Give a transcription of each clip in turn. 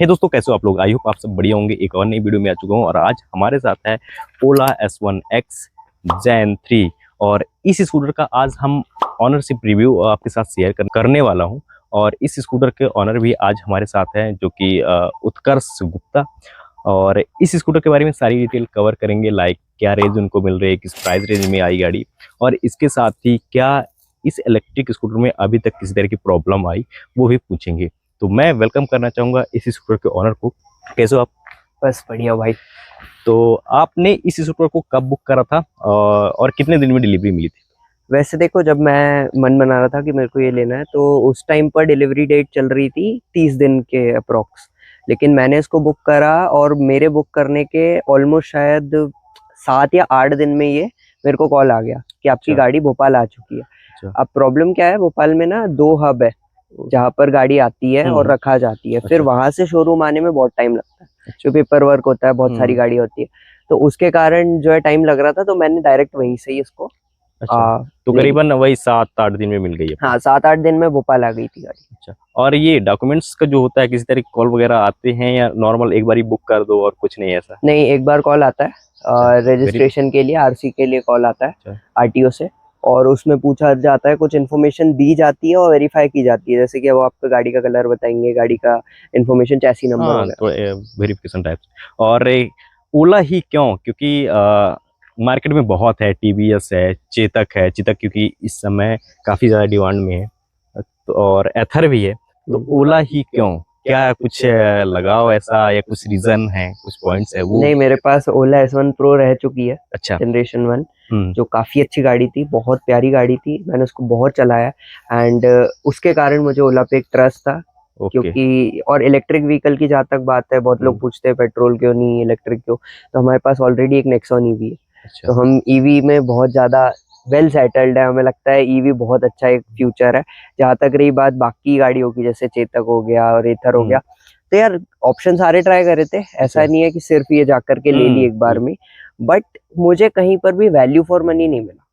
हे दोस्तों, कैसे हो आप लोग। आई होप आप सब बढ़िया होंगे। एक और नई वीडियो में आ चुका हूँ और आज हमारे साथ है ओला S1X Gen 3। और इस स्कूटर का आज हम ऑनरशिप रिव्यू आपके साथ शेयर करने वाला हूँ। और इस स्कूटर के ऑनर भी आज हमारे साथ हैं, जो कि उत्कर्ष गुप्ता। और इस स्कूटर के बारे में सारी डिटेल कवर करेंगे, लाइक क्या रेंज उनको मिल रही है, किस प्राइस रेंज में आई गाड़ी, और इसके साथ ही क्या इस इलेक्ट्रिक स्कूटर में अभी तक किसी तरह की प्रॉब्लम आई वो भी पूछेंगे। तो मैं वेलकम करना चाहूँगा इस स्कूटर के ऑनर को। कैसे हो आप? बस बढ़िया भाई। तो आपने इस स्कूटर को कब बुक करा था और कितने दिन में डिलीवरी मिली थी? वैसे देखो, जब मैं मन बना रहा था कि मेरे को ये लेना है तो उस टाइम पर डिलीवरी डेट चल रही थी 30 दिन के अप्रोक्स। लेकिन मैंने इसको बुक करा और मेरे बुक करने के ऑलमोस्ट शायद 7 या 8 दिन में ये मेरे को कॉल आ गया कि आपकी अच्छा। गाड़ी भोपाल आ चुकी है। अच्छा। अब प्रॉब्लम क्या है, भोपाल में ना 2 हब है जहाँ पर गाड़ी आती है और रखा जाती है। फिर अच्छा। वहां से शोरूम आने में बहुत टाइम लगता है, अच्छा। जो पेपर वर्क होता है, बहुत सारी गाड़ी होती है। तो उसके कारण जो है टाइम लग रहा था, तो मैंने डायरेक्ट वहीं से ही इसको अच्छा, तो ले लिया। करीबन वही 7-8 दिन में मिल गई अपनी। हाँ, 7-8 दिन में भोपाल आ गई थी गाड़ी। अच्छा, और ये डॉक्यूमेंट्स का जो होता है, किसी तरह कॉल वगैरह आते हैं या नॉर्मल एक बार ही बुक कर दो और कुछ नहीं ऐसा? नहीं, एक बार कॉल आता है अच्छा। वेरी। रजिस्ट्रेशन के लिए, आरसी के लिए कॉल आता है अच्छा। आरटीओ से। और उसमें पूछा जाता है, कुछ इन्फॉर्मेशन दी जाती है और वेरीफाई की जाती है, जैसे कि वो आपका गाड़ी का कलर बताएंगे, गाड़ी का इन्फॉर्मेशन, चैसी नंबर हाँ, वगैरह। तो वेरिफिकेशन टाइप। और ओला ही क्यों? क्योंकि मार्केट में बहुत है, टीवीएस है, चेतक है। चेतक क्योंकि इस समय काफ़ी ज़्यादा डिमांड में है, तो और एथर भी है। तो ओला ही क्यों? क्या कुछ लगाव ऐसा या कुछ रीज़न है, कुछ पॉइंट्स है वो? नहीं, मेरे पास ओला S1 Pro रह चुकी है, अच्छा। जनरेशन 1, हम्म। जो काफ़ी अच्छी गाड़ी थी, बहुत प्यारी गाड़ी थी। मैंने उसको बहुत चलाया एंड उसके कारण मुझे ओला पे एक ट्रस्ट था। ओके। क्योंकि और इलेक्ट्रिक व्हीकल की जहाँ तक बात है, बहुत लोग पूछते हैं पेट्रोल क्यों नहीं, इलेक्ट्रिक क्यों। तो हमारे पास ऑलरेडी एक नेक्सॉन ईवी है। अच्छा। तो हम ईवी में बहुत ज़्यादा वेल सेटल्ड है। हमें लगता है ईवी बहुत अच्छा एक फ्यूचर है। जहाँ तक रही बात बाकी गाड़ियों की, जैसे चेतक हो गया और एथर हो गया, तो यार ऑप्शन सारे ट्राई करे थे। ऐसा नहीं है कि सिर्फ ये जाकर के ले ली एक बार में। बट मुझे कहीं पर भी वैल्यू फॉर मनी नहीं मिला।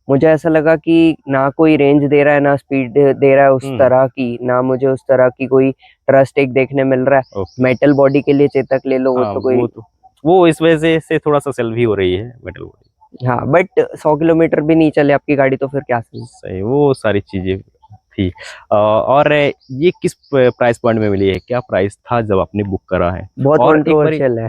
मुझे ऐसा लगा कि ना कोई रेंज दे रहा है, ना स्पीड दे रहा है उस तरह की, ना मुझे उस तरह की कोई ट्रस्ट एक देखने मिल रहा है। ओके। मेटल बॉडी के लिए चेतक ले लो, वो हाँ, तो कोई। वो इस वजह से थोड़ा सा सेल भी हो रही है मेटल बॉडी। हाँ, बट 100 किलोमीटर भी नहीं चले आपकी गाड़ी तो फिर क्या सही। सही, वो सारी चीजें थी। और ये किस प्राइस पॉइंट में मिली है? क्या प्राइस था जब आपने बुक करा है? बहुत और कंट्रोवर्शियल है।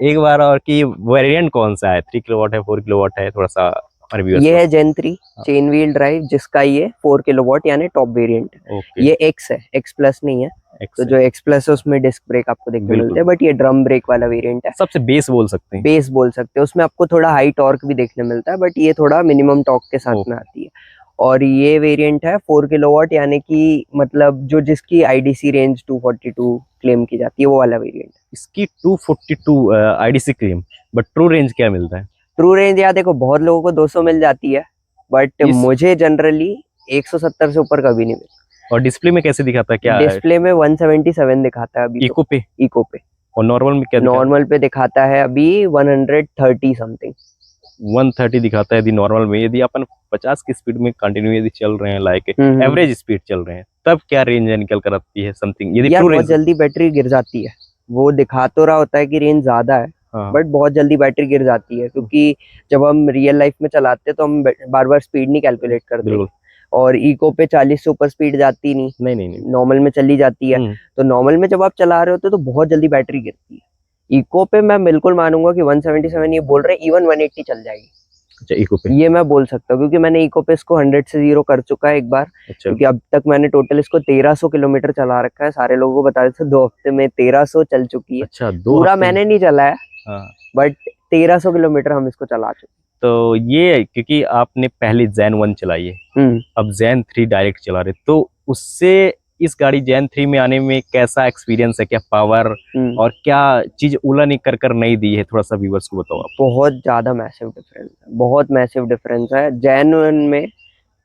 एक बार और कि वेरिएंट कौन सा है, 3 किलोवाट है, 4 किलोवाट है, थोड़ा सा हमारे व्यूअर्स ये को। है जेन 3 चेन व्हील ड्राइव, जिसका ये 4 किलोवाट यानी टॉप वेरिएंट है। ओके। ये एक्स है, एक्स प्लस नहीं है। तो एक्स है। जो एक्स प्लस है उसमें डिस्क ब्रेक आपको देखने मिलते बिल्कुल, हैं, बट ये ड्रम ब्रेक वाला वेरिएंट है। सबसे बेस बोल सकते हैं। बेस बोल सकते हैं। उसमें आपको थोड़ा हाई टॉर्क भी देखने मिलता है, बट ये थोड़ा मिनिमम टॉर्क के साथ में ओके। आती है। और ये वेरिएंट है 4 किलोवाट, यानी कि मतलब जो जिसकी आईडीसी रेंज 242 क्लेम की जाती है, वो वाला वेरिएंट। इसकी 242 IDC claim, but true range क्या मिलता है? ट्रू रेंज यार देखो, बहुत लोगों को 200 मिल जाती है, बट इस मुझे जनरली 170 से ऊपर कभी नहीं मिला। और डिस्प्ले में कैसे दिखाता है, क्या डिस्प्ले में 177 दिखाता है अभी तो। इको पे? इको पे। और नॉर्मल में क्या दिखा? नॉर्मल पे दिखाता है अभी 130 समथिंग। 130 दिखाता है यदि नॉर्मल में। यदि अपन 50 की स्पीड में कंटिन्यू यदि चल रहे हैं, लाइक एवरेज स्पीड चल रहे हैं, तब क्या रेंज निकल कर आती है समथिंग, यदि यार ट्रू बहुत रेंज? जल्दी बैटरी गिर जाती है। वो दिखा तो रहा होता है कि रेंज ज्यादा है, हाँ। बट बहुत जल्दी बैटरी गिर जाती है। क्योंकि जब हम रियल लाइफ में चलाते हैं तो हम बार बार स्पीड नहीं कैलकुलेट करते। बिल्कुल। और इको पे 40 से ऊपर स्पीड जाती नहीं, नहीं नहीं नहीं। नॉर्मल में चली जाती है। तो नॉर्मल में जब आप चला रहे होते हो तो बहुत जल्दी बैटरी गिरती है। इको पे मैं बिल्कुल मानूंगा कि 177 ये बोल रहे हैं, इवन 180 चल जाएगी। अच्छा, इको पे? ये मैं बोल सकता हूँ क्योंकि मैंने इको पे इसको 100 से 0 कर चुका है एक बार। अच्छा। क्योंकि अब तक मैंने टोटल इसको 1300 किलोमीटर चला रखा है। सारे लोगों को बता देते 2 हफ्ते में 1300 चल चुकी है। अच्छा, 2 पूरा हफ्ते में? मैंने नहीं चलाया, हाँ। बट 1300 किलोमीटर हम इसको चला चुके। तो ये क्योंकि आपने पहले जैन 1 चलाई है, अब जैन 3 डायरेक्ट चला रहे, तो उससे इस गाड़ी जैन 3 में आने में कैसा एक्सपीरियंस है? क्या पावर और क्या चीज ओला ने कर नहीं दी है, थोड़ा सा व्यूअर्स को बताओ आप। बहुत ज्यादा मैसिव डिफरेंस है, बहुत मैसिव डिफरेंस है। जेन 1 में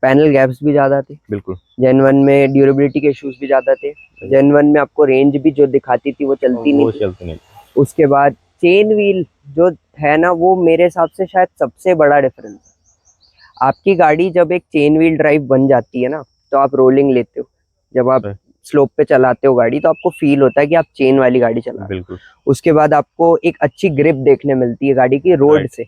पैनल गैप्स भी ज्यादा थे। बिल्कुल। जेन 1 में ड्यूरेबिलिटी के इश्यूज भी ज्यादा थे। जेन 1 में आपको रेंज भी जो दिखाती थी वो चलती नहीं वो थी। चलती नहीं। उसके बाद चेन व्हील जो है ना, वो मेरे हिसाब से शायद सबसे बड़ा डिफरेंस है। आपकी गाड़ी जब एक चेन व्हील ड्राइव बन जाती है ना, तो आप रोलिंग लेते हो। जब आप स्लोप पे चलाते हो गाड़ी तो आपको फील होता है कि आप चेन वाली गाड़ी चला रहे हो। बिल्कुल उसके बाद आपको एक अच्छी ग्रिप देखने मिलती है गाड़ी की रोड Right. से,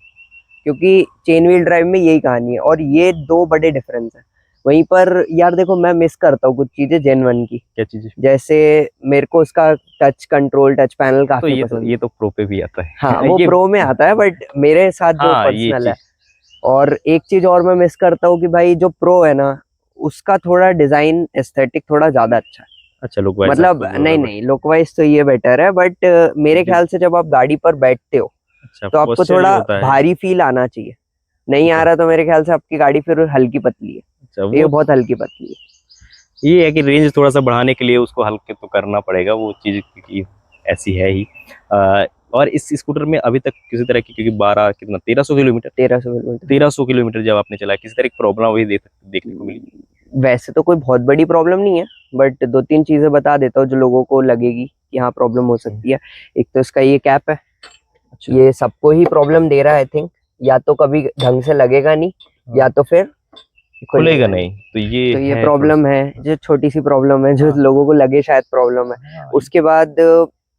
क्योंकि चेन व्हील ड्राइव में यही कहानी है। और ये दो बड़े डिफरेंस है। वहीं पर यार देखो मैं मिस करता हूँ कुछ चीजें जेन 1 की, क्या चीज है? जैसे मेरे को उसका टच कंट्रोल, टच पैनल काफी पसंद ये है। तो प्रो पे भी आता है। हाँ वो ये प्रो में आता है, बट मेरे साथ जो हाँ ये पर्सनल है। चीज और एक चीज और मैं मिस करता हूँ कि भाई जो प्रो है ना, उसका थोड़ा डिजाइन एस्थेटिक थोड़ा ज्यादा अच्छा है। अच्छा लुक वाइज मतलब नहीं नहीं, लुक वाइज तो ये बेटर है, बट मेरे ख्याल से जब आप गाड़ी पर बैठते हो अच्छा तो आपको पोस्चर जो थोड़ा होता है। भारी फील आना चाहिए। नहीं आ अच्छा रहा तो मेरे ख्याल से आपकी गाड़ी फिर हल्की पतली है। अच्छा ये वो बहुत हल्की पतली है। ये है कि रेंज थोड़ा सा बढ़ाने के लिए उसको हल्के तो करना पड़ेगा, वो चीज की ऐसी है ही। और इस स्कूटर में अभी तक किसी तरह की, क्योंकि 12 कितना 1300 किलोमीटर 1300 किलोमीटर। 1300 किलोमीटर जब आपने चलाया, किसी तरह की प्रॉब्लम वही देखने को मिली? वैसे तो कोई बहुत बड़ी प्रॉब्लम नहीं है, बट दो तीन चीजें बता देता हूँ जो लोगों को लगेगी कि हाँ प्रॉब्लम हो सकती है। एक तो इसका ये कैप है, अच्छा ये सबको ही प्रॉब्लम दे रहा है आई थिंक। या तो कभी ढंग से लगेगा नहीं, या तो फिर खुलेगा नहीं, तो ये तो ये है प्रॉब्लम है, जो छोटी सी प्रॉब्लम है, जो हाँ। लोगों को लगे शायद प्रॉब्लम है। हाँ, उसके बाद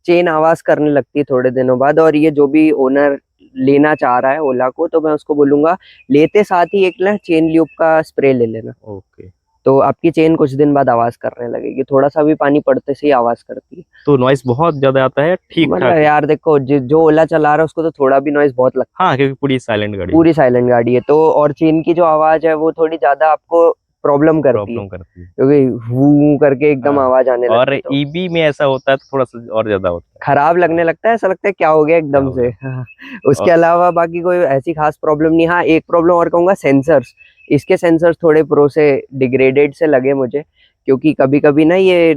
चेन आवाज करने लगती है थोड़े दिनों बाद। और ये जो भी ओनर लेना चाह रहा है ओला को, तो मैं उसको बोलूंगा लेते साथ ही एक ना चेन ल्यूब का स्प्रे ले लेना। ओके। तो आपकी चेन कुछ दिन बाद आवाज करने लगेगी, थोड़ा सा भी पानी पड़ते से ही आवाज करती है। तो नॉइस बहुत ज्यादा आता है, ठीक ठाक? मतलब यार देखो, जो ओला चला रहा है उसको तो थोड़ा भी नॉइज बहुत लगता है। हाँ क्योंकि पूरी साइलेंट गाड़ी पूरी साइलेंट गाड़ी है तो, और चेन की जो आवाज है वो थोड़ी ज्यादा आपको प्रॉब्लम करती है, प्रॉब्लम करती है। क्योंकि वू करके एकदम हाँ आवाज आने और लगती है तो ईबी में ऐसा होता है तो थोड़ा सा और ज्यादा होता है। खराब लगने लगता है। ऐसा लगता है क्या हो गया क्या एकदम हो से। गया? उसके और अलावा बाकी कोई ऐसी खास प्रॉब्लम नहीं। हाँ एक प्रॉब्लम और कहूंगा, सेंसर्स। इसके सेंसर्स थोड़े प्रो से डिग्रेडेड से लगे मुझे, क्योंकि कभी कभी ना ये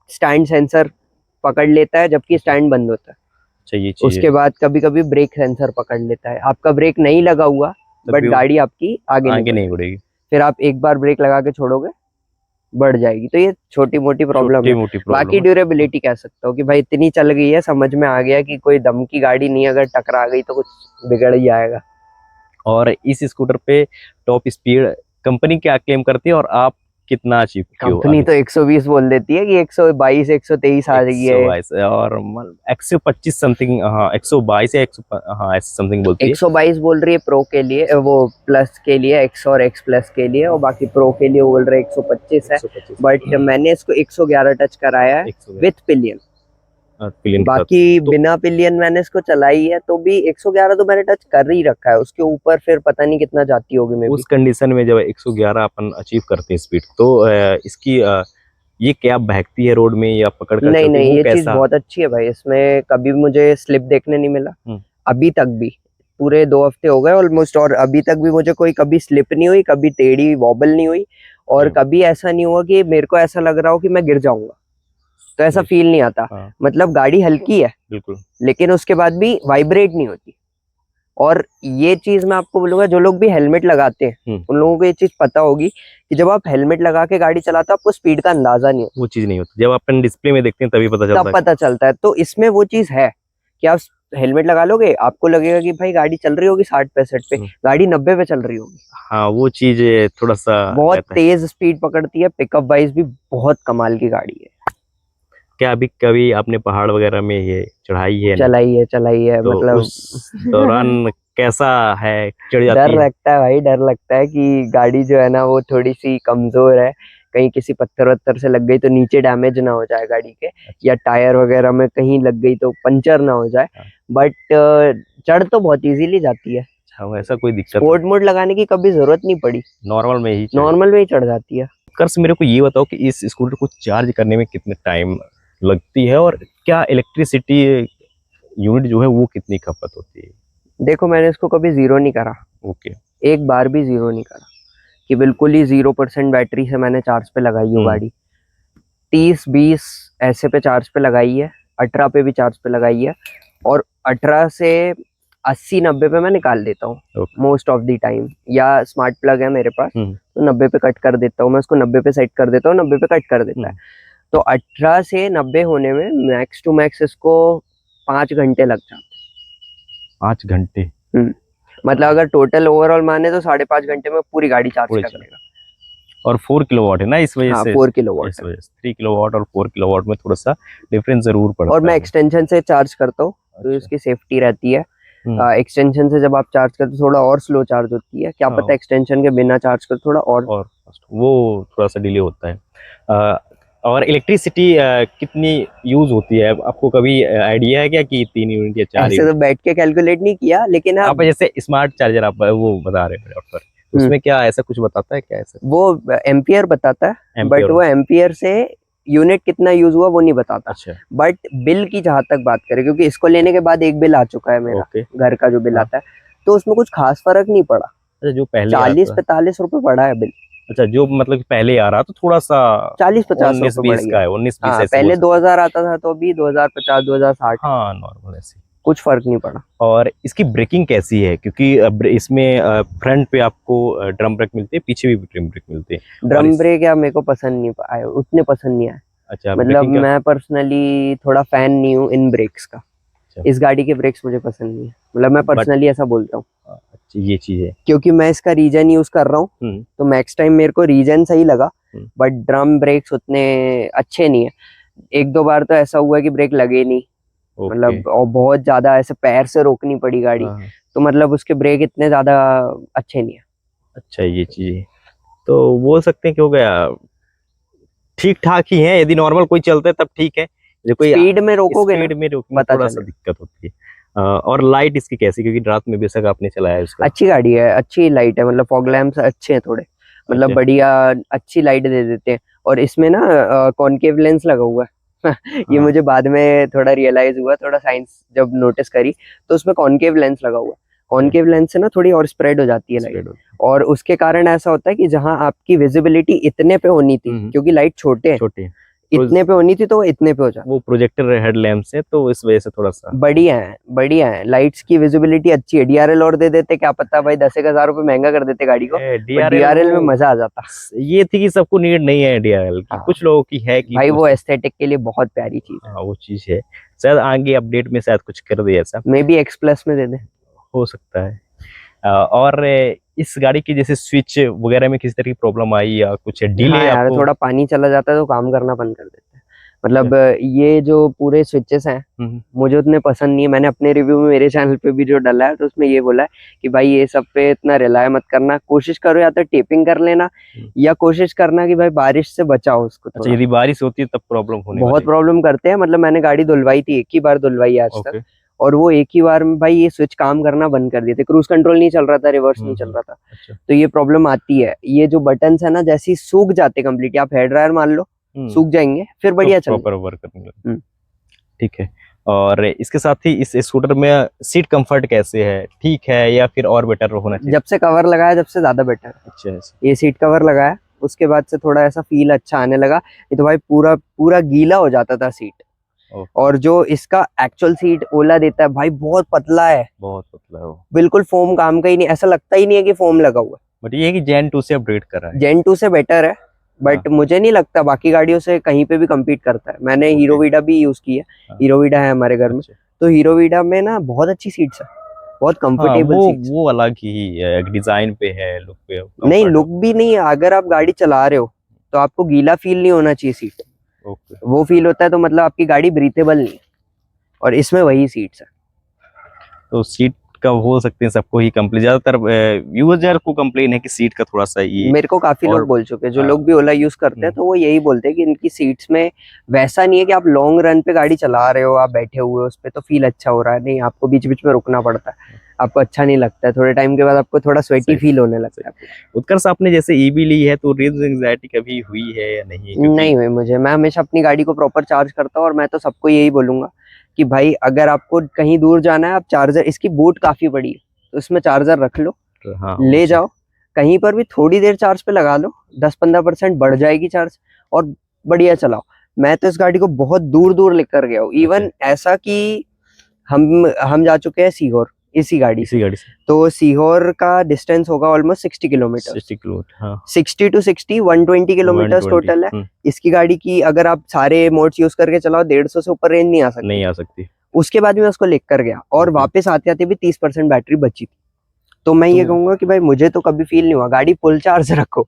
स्टैंड सेंसर पकड़ लेता है जबकि स्टैंड बंद होता है। अच्छा ये चीज है, उसके बाद कभी कभी ब्रेक सेंसर पकड़ लेता है। आपका ब्रेक नहीं लगा हुआ तब बट भी वो गाड़ी आपकी आगे नहीं आगे नहीं बढ़ेगी। उड़ेगी। फिर आप एक बार ब्रेक लगा के छोड़ोगे, बढ़ जाएगी। तो ये छोटी मोटी प्रॉब्लम छोटी है। मोटी बाकी प्रॉब्लम है। ड्यूरेबिलिटी कह सकता हूँ कि भाई इतनी चल गई है, समझ में आ गया कि कोई दम की गाड़ी नहीं, अगर टकरा गई तो कुछ बिगड़ ही जाएगा। और इस स्कूटर पे टॉप स्पीड कंपनी क्या क्लेम करती है और आप कितना अचीव किए हो कंपनी अभी? तो 120 बोल देती है कि 122 123 आ रही है। 122 और 125 समथिंग, हाँ 122 या 100, हाँ ऐसे समथिंग बोलती है। 122 बोल रही है प्रो के लिए, वो प्लस के लिए, एक्स और एक्स प्लस के लिए। और बाकी प्रो के लिए वो बोल रहे 125 है। 125 बट मैंने इसको 111 टच कराया है 111 विथ पिलियन। पिलियन के साथ। बाकी तो बिना पिलियन मैंने इसको चलाई है तो भी 111 तो मैंने टच कर ही रखा है। उसके ऊपर फिर पता नहीं कितना जाती होगी मे बी। उस कंडीशन में जब 111 अपन अचीव करते हैं स्पीड, तो इसकी ये क्या बहकती है रोड में या पकड़ कर नहीं चलती है, नहीं, वो ये चीज कैसा? बहुत अच्छी है भाई। इसमें कभी मुझे स्लिप देखने नहीं मिला हम्म, अभी तक भी। पूरे 2 हफ्ते हो गए ऑलमोस्ट, और अभी तक भी मुझे कोई कभी स्लिप नहीं हुई, कभी टेढ़ी वॉबल नहीं हुई। और नहीं, कभी ऐसा नहीं हुआ कि मेरे को ऐसा लग रहा हो कि मैं गिर जाऊंगा, तो ऐसा नहीं, फील नहीं आता। हाँ मतलब गाड़ी हल्की है बिल्कुल। लेकिन उसके बाद भी वाइब्रेट नहीं होती। और ये चीज मैं आपको बोलूंगा, जो लोग भी हेलमेट लगाते हैं हम्म, उन लोगों को ये चीज पता होगी कि जब आप हेलमेट लगा के गाड़ी चलाते हो आपको स्पीड का अंदाजा नहीं होता, वो चीज नहीं होती, जब अपन डिस्प्ले में देखते हैं तभी पता चलता तब है। पता चलता है। तो इसमें वो चीज है कि आप हेलमेट लगा लोगे, आपको लगेगा कि भाई गाड़ी चल रही होगी 60 65 पे, हम्म, गाड़ी 90 पे चल रही होगी। हाँ वो चीज थोड़ा सा बहुत रहता है। तेज स्पीड पकड़ती है, पिकअप वाइज भी बहुत कमाल की गाड़ी है। क्या अभी कभी आपने पहाड़ वगैरह में ये चढ़ाई है ना, चलाई है तो मतलब। उस दौरान कैसा है, चढ़ डर जाती है? लगता है भाई, डर लगता है कि गाड़ी जो है ना वो थोड़ी सी कमजोर है। कहीं किसी पत्थर वत्थर से लग गई तो नीचे डैमेज ना हो जाए गाड़ी के, या टायर वगैरह में कहीं लग गई तो पंचर ना हो जाए। हाँ। बट चढ़ तो बहुत इजीली जाती है। अच्छा वैसा कोई दिक्कत स्पोर्ट मोड लगाने की कभी जरूरत नहीं पड़ी, नॉर्मल में ही चढ़? नॉर्मल में ही चढ़ जाती है। कर्स मेरे को ये बताओ कि इस स्कूटर को चार्ज करने में कितने टाइम लगती है और क्या इलेक्ट्रिसिटी यूनिट जो है वो कितनी खपत होती है? देखो मैंने इसको कभी जीरो नहीं करा, ओके। एक बार भी जीरो नहीं करा कि बिल्कुल ही 0% बैटरी से मैंने चार्ज पे लगाई हो गाड़ी। 30 20 ऐसे पे चार्ज पे लगाई है, 18 पे भी चार्ज पे लगाई है। और 18 से 80 90 पे मैं निकाल देता हूँ okay. Most of the time. या स्मार्ट प्लग है मेरे पास हम्म, तो 90 पे कट कर देता हूँ, मैं उसको 90 पे सेट कर देता हूँ, 90 पे कट कर देता है। तो 18 से 90 होने में मैक्स टू मैक्स इसको 5 घंटे लग जाते 5 घंटे? हैं। मतलब अगर टोटल ओवरऑल माने तो 5.5 घंटे में पूरी गाड़ी चार्ज पूरे कर चला देगा। और 4 किलोवाट है ना, इस वजह हाँ से 4 किलोवाट इस वजह से 3 किलोवाट और 4 किलोवाट में थोड़ा सा डिफरेंस जरूर पड़ता और मैं है। एक्सटेंशन से चार्ज करता हूँ तो अच्छा। इसकी सेफ्टी रहती है। हम्म, एक्सटेंशन से जब आप चार्ज करते हो थोड़ा और स्लो चार्ज होती है, क्या हाँ, पता एक्सटेंशन के बिना चार्ज कर थोड़ा और और वो थोड़ा सा डिले होता है। और इलेक्ट्रिसिटी कितनी यूज होती है, आपको कभी आइडिया है क्या कि 3 यूनिट या 4 ऐसे यूनिट? तो बैठ के कैलकुलेट नहीं किया, लेकिन आप जैसे स्मार्ट चार्जर आप वो बता रहे हैं डॉक्टर, उसमें क्या ऐसा कुछ बताता है क्या ऐसा? वो एम्पियर बताता है, बट एम्पियर? वो एम्पियर से यूनिट कितना यूज हुआ वो नहीं बताता। अच्छा। बट बिल की जहां तक बात करें, क्योंकि इसको लेने के बाद एक बिल आ चुका है मेरा, ओके। घर का जो बिल हाँ। आता है, तो उसमें कुछ खास फर्क नहीं पड़ा। अच्छा, जो पहले आता है। 40-45 रुपए पड़ा है बिल। अच्छा, जो मतलब कि पहले आ रहा तो थोड़ा सा 40-50 उन्नीस रुपए बढ़ बीस गया। का है, 19-20 हाँ ऐसे बोल पहले सकते 2000 आता था, तो अभी 2050-2060, हैं। हाँ, नॉर्मल ऐसे। कुछ फर्क नहीं पड़ा। और इसकी ब्रेकिंग कैसी है, क्योंकि इसमें फ्रंट पे आपको ड्रम ब्रेक मिलते हैं, पीछे भी ड्रम ब्रेक मिलते हैं। और ड्रम इस ब्रेक या मेरे को पसंद नहीं आए, उतने पसंद नहीं आए। अच्छा, मतलब ब्रेकिंग का। मैं पर्सनली थोड़ा फैन नहीं हूँ इन ब्रेक्स का। अच्छा, इस गाड़ी के ब्रेक्स मुझे पसंद नहीं है, मतलब मैं बट पर्सनली ऐसा बोलता हूँ, अच्छा ये चीज है। क्योंकि मैं इसका रीजन यूज कर रहा हूँ। हम्म। तो मैक्स टाइम मेरे को रीजन सही लगा, हम्म, बट ड्रम ब्रेक्स उतने अच्छे नहीं है। एक दो बार तो ऐसा हुआ कि ब्रेक लगे नहीं, ओके। मतलब और बहुत ज्यादा ऐसे पैर से रोकनी पड़ी गाड़ी, हाँ, तो मतलब उसके ब्रेक इतने ज्यादा अच्छे नहीं है। अच्छा ये चीज है। तो बोल सकते हैं कि हो गया, ठीक ठाक ही है, यदि नॉर्मल कोई चलता है तब ठीक है, जो कोई स्पीड में रोकोगे ना स्पीड में रोकने में पता थोड़ा सा चलेगा। दिक्कत होती है। और लाइट इसकी कैसी, क्योंकि रात में बेशक आपने चलाया है उसका। अच्छी गाड़ी है, अच्छी लाइट है, मतलब फॉग लैंप्स अच्छे हैं थोड़े, मतलब अच्छा। बढ़िया अच्छी लाइट दे देते हैं। और इसमें ना कॉनकेव लेंस लगा हुआ है। ये हाँ, मुझे बाद में थोड़ा रियलाइज हुआ, थोड़ा साइंस जब नोटिस करी, तो उसमें कॉनकेव लेंस लगा हुआ है। कॉनकेव लेंस से ना थोड़ी और स्प्रेड हो जाती है लाइट, स्प्रेड होती और उसके कारण ऐसा होता है कि जहां आपकी विजिबिलिटी इतने पे होनी थी, है। क्योंकि लाइट छोटे हम्म, हैं, छोटी है। तो इतने पे होनी थी तो वो इतने पे हो जाती वो प्रोजेक्टर हेड लैम्प से, तो इस वजह से थोड़ा सा है। बढ़िया है, बढ़िया है, लाइट्स की विजिबिलिटी अच्छी है। डीआरएल और दे देते, क्या पता भाई 10,000 रुपए महंगा कर देते गाड़ी को, बट डीआरएल डीआरएल में वो मजा आ जाता। ये थी कि सबको नीड नहीं है डीआरएल की, हाँ कुछ लोगों की है कि भाई, वो कुछ। एस्थेटिक के लिए बहुत प्यारी चीज है। हाँ, वो चीज है। शायद आगे अपडेट में शायद कुछ कर दे ऐसा। मे बी एक्स प्लस में दे दे। हो सकता है। और इस गाड़ी की जैसे स्विच वगैरह में किसी तरह की प्रॉब्लम आई या कुछ हाँ डिले यार, आपको? थोड़ा पानी चला जाता है तो काम करना बंद कर देते हैं। मतलब अच्छा। ये जो पूरे स्विचेस हैं, हम्म, मुझे उतने पसंद नहीं है। मैंने अपने रिव्यू में मेरे चैनल पे भी जो डाला है, तो उसमें ये बोला है कि भाई ये सब पे इतना रिलाय मत करना, कोशिश करो या तो टेपिंग कर लेना, हम्म। या कोशिश करना कि भाई बारिश से बचाओ उसको अच्छा, थोड़ा। यदि बारिश होती है तब प्रॉब्लम होने बहुत वाली प्रॉब्लम करते हैं, मतलब मैंने गाड़ी धुलवाई थी, एक ही बार धुलवाई है है। आज तक, ओके। और वो एक ही बार में भाई ये स्विच काम करना बंद कर दिए थे। क्रूज कंट्रोल नहीं चल रहा था, रिवर्स नहीं चल रहा था, अच्छा। तो ये प्रॉब्लम आती है। ये जो बटन्स है ना, जैसे ही सूख जाते कंप्लीट, आप हेयर ड्रायर मान लो, हम्म, सूख जाएंगे फिर तो बढ़िया चल। प्रॉपर वर्क करने लगे। हम्म। ठीक है। और इसके साथ ही इस स्कूटर में सीट कंफर्ट कैसे है, ठीक है या फिर और बेटर होना चाहिए? जब से कवर लगाया, जब से ज्यादा बेटर है। अच्छा अच्छा। ये सीट कवर लगाया उसके बाद से थोड़ा ऐसा फील अच्छा आने लगा, नहीं तो भाई पूरा पूरा गीला हो जाता था सीट। ओके। और जो इसका एक्चुअल सीट ओला देता है भाई, बहुत पतला है, बहुत पतला है वो। बिल्कुल फोम काम का ही नहीं, ऐसा लगता ही नहीं है कि फोम लगा हुआ बट ये है कि जेन 2 से अपग्रेड कर रहा है। है। जेन 2 से बेटर है, बट हाँ। मुझे नहीं लगता बाकी गाड़ियों से कहीं पे भी compete करता है। मैंने ओके। हीरो वीडा भी यूज की है, हाँ। हीरो वीडा है हमारे घर में, अच्छा। तो हीरो वीडा में ना बहुत अच्छी सीट्स है, बहुत हाँ, कंफर्टेबल सीट्स। वो अलग ही है, एक डिजाइन पे है, लुक पे नहीं, कंफर्ट। लुक भी नहीं, अगर आप गाड़ी चला रहे हो तो आपको गीला फील नहीं होना चाहिए सीट, ओके। वो फील होता है तो मतलब आपकी गाड़ी ब्रीथेबल नहीं है, और इसमें वही सीट्स है। तो सीट का हो सकते हैं सबको ही कंप्लेन, ज्यादातर यूजर को कंप्लेन है कि सीट का थोड़ा सा ये। मेरे को काफी और लोग बोल चुके हैं, जो हाँ, लोग भी ओला यूज करते हैं, तो वो यही बोलते हैं कि इनकी सीट्स में वैसा नहीं है कि आप लॉन्ग रन पे गाड़ी चला रहे हो, आप बैठे हुए हो उस पे तो फील अच्छा हो रहा है, नहीं, आपको बीच बीच में रुकना पड़ता है, आपको अच्छा नहीं लगता है, थोड़े टाइम के बाद आपको थोड़ा स्वेटी सही फील होने लगता है। उत्कर्ष आपने जैसे ईवी ली है, तो रेंज एंजाइटी कभी हुई है या नहीं, क्योंकि नहीं हुई मुझे, मैं हमेशा अपनी गाड़ी को प्रॉपर चार्ज करता हूँ, और मैं तो सबको यही बोलूंगा कि भाई अगर आपको कहीं दूर जाना है, आप चार्जर, इसकी बूट काफी बड़ी है तो इसमें चार्जर रख लो, हाँ ले जाओ, कहीं पर भी थोड़ी देर चार्ज पे लगा लो, 10-15% बढ़ जाएगी चार्ज, और बढ़िया चलाओ। मैं तो इस गाड़ी को बहुत दूर दूर लेकर गया हूँ, इवन ऐसा कि हम जा चुके हैं सीहोर इसी गाड़ी से, इसी गाड़ी से तो सीहोर का डिस्टेंस होगा ऑलमोस्ट 60 किलोमीटर, 60 किलोमीटर। हाँ, 60 to 60 120 किलोमीटर 120। टोटल है। इसकी गाड़ी की अगर आप सारे मोड्स यूज करके चलाओ, 150 से ऊपर रेंज नहीं आ सकती। नहीं आ सकती। उसके बाद भी मैं उसको लेकर गया, और ओके। वापस आते आते भी 30% बैटरी बची थी। तो मैं ये कहूंगा कि भाई मुझे तो कभी फील नहीं हुआ, गाड़ी फुल चार्ज रखो,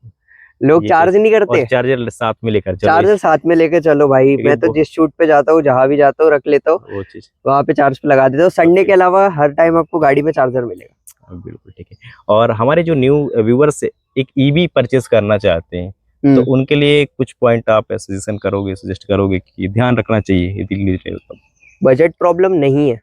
लोग ये चार्ज नहीं और करते, चार्जर साथ में लेकर चलो चार्जर साथ में लेके चलो भाई। लेकिन मैं तो वो जिस शूट पे जाता हूँ, जहां भी जाता हूँ, रख लेता हूँ, वो चीज वहां पे चार्ज पे लगा देता हूँ। Sunday Okay. के अलावा हर टाइम आपको गाड़ी में चार्जर मिलेगा। बिल्कुल ठीक है। और हमारे जो न्यू व्यूअर्स एक ईवी परचेस करना चाहते हैं तो उनके लिए कुछ पॉइंट आप सजेशन करोगे, सजेस्ट करोगे कि ध्यान रखना चाहिए यदि ले रहे हो तो? बजट प्रॉब्लम नहीं है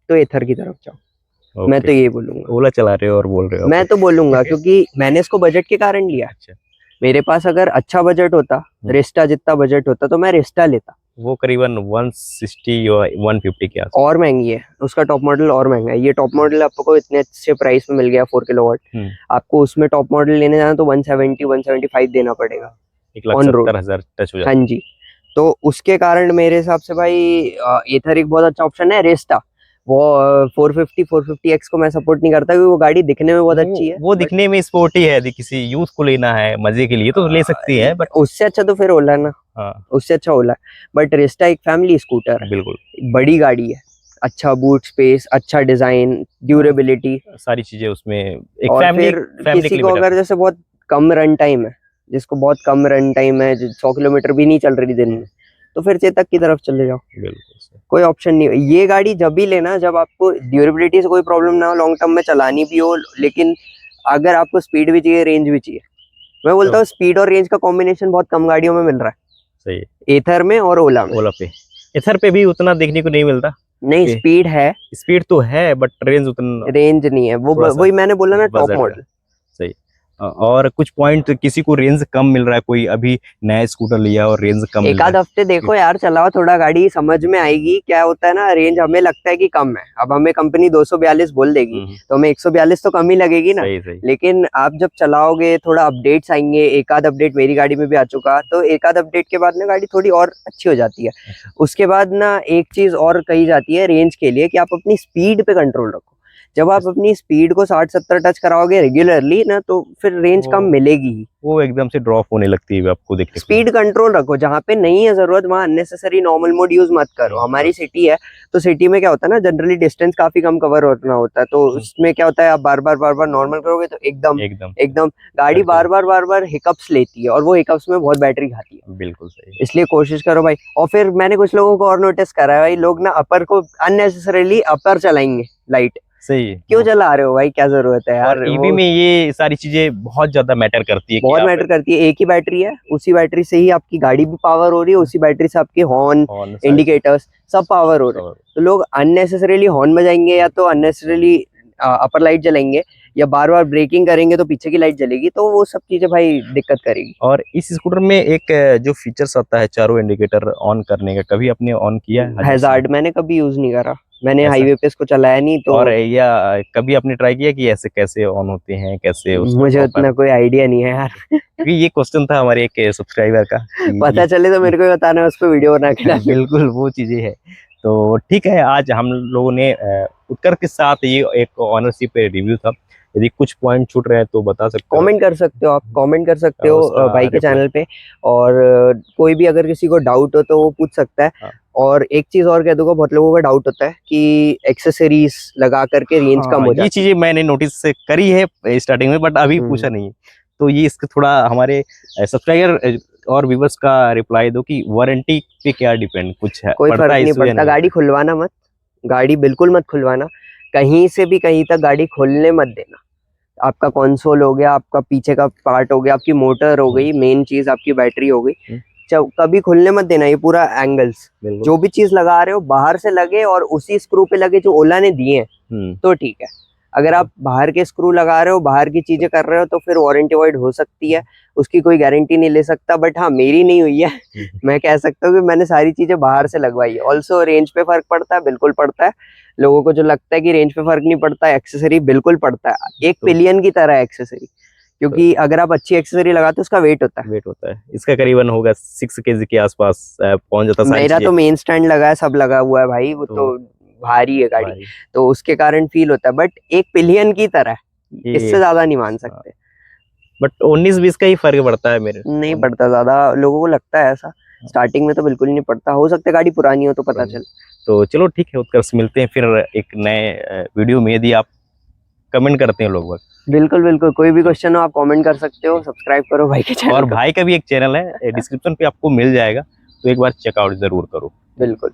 तो एथर की तरफ जाओ, मैं तो ये बोलूंगा। ओला चला रहे हो और बोल रहे हो मैं तो बोलूंगा क्योंकि मैंने इसको बजट के कारण लिया। अच्छा, मेरे पास अगर अच्छा बजट होता, रेस्टा जितना बजट होता, तो मैं रेस्टा लेता। वो करीबन 160 या 150 के आसपास। और महंगी है, उसका टॉप मॉडल और महंगा है। ये टॉप मॉडल आपको इतने अच्छे प्राइस में मिल गया 4 किलोवाट। आपको उसमें टॉप मॉडल लेने जाना तो 170 175 देना पड़ेगा, 1,70,000 टच हो जाता है। हाँ जी। तो उसके कारण मेरे हिसाब से भाई एथर एक बहुत अच्छा ऑप्शन है। रेस्टा वो 450 450X को मैं सपोर्ट नहीं करता क्योंकि वो गाड़ी दिखने में बहुत अच्छी है। वो दिखने में स्पोर्टी है, यदि किसी यूथ को लेना है मजे के लिए तो ले सकती है, बट उससे अच्छा तो फिर ओला ना। हाँ, उससे अच्छा ओला। बट रेस्टा एक फैमिली स्कूटर है, बिल्कुल बड़ी गाड़ी है, अच्छा बूट स्पेस, अच्छा डिजाइन, ड्यूरेबिलिटी, सारी चीजें उसमें एक और फैमिली फिर फैमिली के किसी लिए को बेटर अगर जैसे बहुत कम रन टाइम है, जिसको बहुत कम रन टाइम है, 100 किलोमीटर भी नहीं चल रही दिन में, तो फिर चेतक की तरफ चले जाओ। बिल्कुल कोई ऑप्शन नहीं है। ये गाड़ी जब भी लेना जब आपको ड्यूरेबिलिटी से कोई प्रॉब्लम ना हो, लॉन्ग टर्म में चलानी भी हो, लेकिन अगर आपको स्पीड भी चाहिए, रेंज भी चाहिए। मैं बोलता हूँ स्पीड और रेंज का कॉम्बिनेशन बहुत कम गाड़ियों में मिल रहा है, सही है। एथर में और ओला में। ओला पे एथर पे भी उतना देखने को नहीं मिलता। नहीं, स्पीड है, स्पीड तो है बट रेंज उतना रेंज नहीं है। वो थोड़ा सा वही मैंने बोला ना, टॉप बजट का। मॉडल। सही। और कुछ पॉइंट किसी को रेंज कम मिल रहा है, कोई अभी नया स्कूटर लिया और रेंज कम मिल एक रहा आध है। हफ्ते देखो यार, चलाओ थोड़ा गाड़ी, समझ में आएगी। क्या होता है ना, रेंज हमें लगता है कि कम है, अब हमें कंपनी 242 बोल देगी तो हमें 142 तो कम ही लगेगी ना। सही सही। लेकिन आप जब चलाओगे, थोड़ा अपडेट्स आएंगे, एक आध अपडेट मेरी गाड़ी में भी आ चुका, तो एक आध अपडेट के बाद ना गाड़ी थोड़ी और अच्छी हो जाती है। उसके बाद ना एक चीज और कही जाती है रेंज के लिए कि आप अपनी स्पीड पे कंट्रोल रखो। जब आप अपनी स्पीड को 60-70 टच कराओगे रेगुलरली ना, तो फिर रेंज कम मिलेगी ही, वो एकदम से ड्रॉप होने लगती है आपको देखने को। स्पीड कंट्रोल रखो, जहाँ पे नहीं है जरूरत वहां अननेसेसरी नॉर्मल मोड यूज मत करो। हमारी सिटी है तो सिटी में क्या होता है ना, जनरली डिस्टेंस काफी कम कवर होना होता है, तो उसमें क्या होता है, आप बार बार नॉर्मल करोगे तो एकदम एकदम एकदम गाड़ी बार बार हिकअप्स लेती है, और वो हिकअप्स में बहुत बैटरी खाती है। बिल्कुल सही। इसलिए कोशिश करो भाई। और फिर मैंने कुछ लोगों को और नोटिस करा है भाई, लोग ना अपर को अननेसेसरली अपर चलाएंगे लाइट। सही है। क्यों चला रहे हो भाई, क्या जरूरत है यार। और ईवी में ये सारी चीजें बहुत ज्यादा मैटर करती है कि बहुत आप मैटर करती है। एक ही बैटरी है, उसी बैटरी से ही आपकी गाड़ी भी पावर हो रही है, उसी बैटरी से आपके हॉर्न, इंडिकेटर्स सब पावर हो रहे हैं। तो लोग अननेसेसरीली हॉर्न बजाएंगे, या तो अननेसेसरीली अपर लाइट जलाएंगे, या बार बार ब्रेकिंग करेंगे तो पीछे की लाइट जलेगी, तो वो सब चीजें भाई दिक्कत करेगी। और इस स्कूटर में एक जो फीचर्स आता है चारों इंडिकेटर ऑन करने का, कभी आपने ऑन किया है? हैजार्ड मैंने कभी यूज नहीं करा, मैंने ऐसा? हाईवे पे इसको चलाया नहीं। तो और या कभी आपने ट्राई किया कि ऐसे कैसे ऑन होते हैं, कैसे उसको मुझे उतना कोई आइडिया नहीं है यार। क्योंकि ये क्वेश्चन था हमारे एक सब्सक्राइबर का पता चले तो मेरे को बताना, उस पर वीडियो बना के डालना। बिल्कुल वो चीजें है। तो ठीक है, आज हम लोगों ने उत्कर के साथ ये एक ऑनरशिप रिव्यू था। यदि कुछ पॉइंट छूट रहे हैं तो बता सकते हो, कमेंट कर सकते हो आप, कमेंट कर सकते हो उसका भाई के reply। चैनल पे। और कोई भी अगर किसी को डाउट हो तो वो पूछ सकता है। हाँ। और एक चीज और कह दूंगा, बहुत लोगों का डाउट होता है कि एक्सेसरीज लगा करके रेंज कम हो ये जाती है। चीजें मैंने नोटिस करी है स्टार्टिंग में, बट अभी पूछा नहीं। तो ये इसका थोड़ा हमारे सब्सक्राइबर और व्यूवर्स का रिप्लाई दो कि वारंटी पे क्या डिपेंड कुछ है, कोई पड़ता फर्क है नहीं इसमें या पड़ता, गाड़ी खुलवाना मत, गाड़ी बिल्कुल मत खुलवाना। कहीं से भी कहीं तक गाड़ी खोलने मत देना। आपका कंसोल हो गया, आपका पीछे का पार्ट हो गया, आपकी मोटर हो गई, मेन चीज आपकी बैटरी हो गई, कभी खुलने मत देना। ये पूरा एंगल्स, जो भी चीज लगा रहे हो बाहर से लगे और उसी स्क्रू पे लगे जो ओला ने दिए हैं, तो ठीक है। अगर आप बाहर के स्क्रू लगा रहे हो, बाहर की चीजें कर रहे हो, तो फिर वारंटी वॉइड हो सकती है, उसकी कोई गारंटी नहीं ले सकता। बट हाँ, मेरी नहीं हुई है। मैं कह सकता हूँ कि मैंने सारी चीजें बाहर से लगवाई है। ऑल्सो रेंज पे फर्क पड़ता है, बिल्कुल पड़ता है। लोगों को जो लगता है कि रेंज पे फर्क नहीं पड़ता, एक्सेसरी बिल्कुल पड़ता है। एक पिलियन की तरह एक्सेसरी, क्योंकि अगर आप अच्छी एक्सेसरी लगाते हो उसका वेट होता है। इसका करीबन होगा 6 kg के आसपास पहुंच जाता है। मेरा तो मेन स्टैंड लगा है, सब लगा हुआ है भाई, वो तो भारी है गाड़ी, तो उसके कारण फील होता है। बट एक पिलियन की तरह, इससे ज्यादा नहीं मान सकते। बट 19-20 का ही फर्क पड़ता है मेरे, नहीं पड़ता ज्यादा, लोगों को लगता है ऐसा। स्टार्टिंग में तो बिल्कुल नहीं पड़ता, हो सकता है गाड़ी पुरानी हो तो पता चले। तो चलो ठीक है उत्कर्ष, मिलते हैं फिर एक नए वीडियो में। यदि आप कमेंट करते हैं लोग बाग। बिल्कुल बिल्कुल, कोई भी क्वेश्चन हो आप कमेंट कर सकते हो, सब्सक्राइब करो भाई के चैनल और को। भाई का भी एक चैनल है, डिस्क्रिप्शन पे आपको मिल जाएगा, तो एक बार चेकआउट जरूर करो। बिल्कुल।